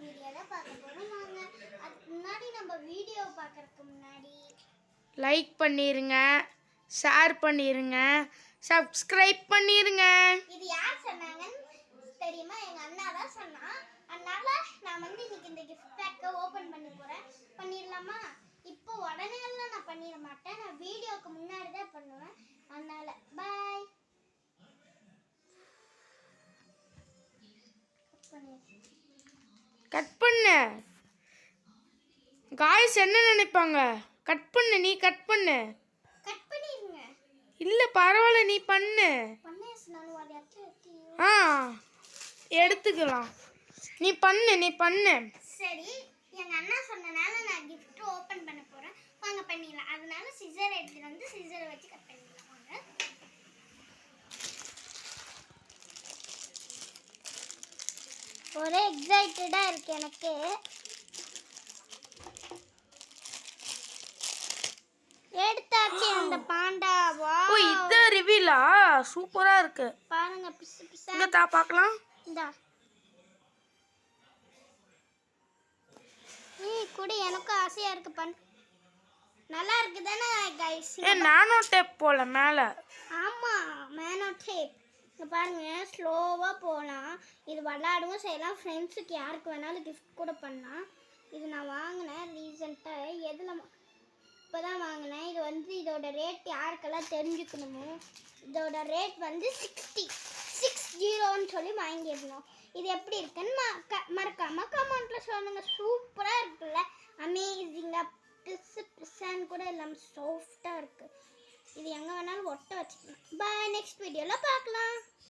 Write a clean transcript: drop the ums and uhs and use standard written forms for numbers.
Video தான் பார்க்க போறோம். வாங்க அதுக்கு முன்னாடி நம்ம வீடியோ பார்க்கறதுக்கு முன்னாடி லைக் பண்ணிருங்க, ஷேர் பண்ணிருங்க, சப்ஸ்கிரைப் பண்ணிருங்க. இது யார் சொன்னாங்கன்னு தெரியுமா? எங்க அண்ணா தான் சொன்னா. அதனால நான் இன்னைக்கு இந்த கிஃப்ட் பேக்கை ஓபன் பண்ணி போறேன். பண்ணிரலாமா? இப்போ உடனே எல்லாம் நான் பண்ணிர மாட்டேன். நான் வீடியோக்கு முன்னாடி தான் பண்ணுவேன். அதனால பை. கட் பண்ணு. காய்ஸ் என்ன நினைப்பாங்க? கட் பண்ணு, நீ கட் பண்ணு. கட் பண்ணிருங்க. இல்ல பரவாயில்ல, நீ பண்ணு. ஆ எடுத்துக்கலாம். நீ பண்ணு. சரி, எங்க அண்ணா சொன்னனால நான் gift ஓபன் பண்ண போறேன். வாங்க பண்ணிடலாம். அதனால சிசர் எடுத்துட்டு வந்து சிசரை வச்சு கட் பண்ணிடலாம். வாங்க. ஒரே எக்ஸைட்டடா இருக்கு எனக்கு. எடுத்தாச்சு அந்த பாண்டாவா. ஓ இது ரிவீலா? சூப்பரா இருக்கு. பாருங்க பிசு பிசா. இங்க தா பார்க்கலாம். இந்தா. கூட எனக்கு ஆசையா இருக்கு நல்லா இருக்கு தானே गाइस? நானோ டேப் போல மேல. ஆமா மேனோ டேப். இங்க பாருங்க ஸ்லோவா போலாம். இது விளையாடவும் செய்யலாம். ஃப்ரெண்ட்ஸுக்கு யாருக்கு வேணாலும் gift கூட பண்ணலாம். இது நான் வாங்கினேன் ரீசெண்டா. எதுல இப்போதான் வாங்கினேன். இது இதோட ரேட் யாருக்கெல்லாம் தெரிஞ்சுக்கணுமோ, இதோட ரேட் 60ன்னு சொல்லி வாங்கிடணும். இது எப்படி இருக்குன்னு மறக்காம கமெண்ட்ல சொல்லுங்க. சூப்பரா இருக்குல்ல? அமேசிங்கா பிசான்னு கூட இல்லாம சாஃப்டா இருக்கு. இது எங்க வேணாலும் ஒட்ட வச்சுக்கலாம். பை, நெக்ஸ்ட் வீடியோல பார்க்கலாம்.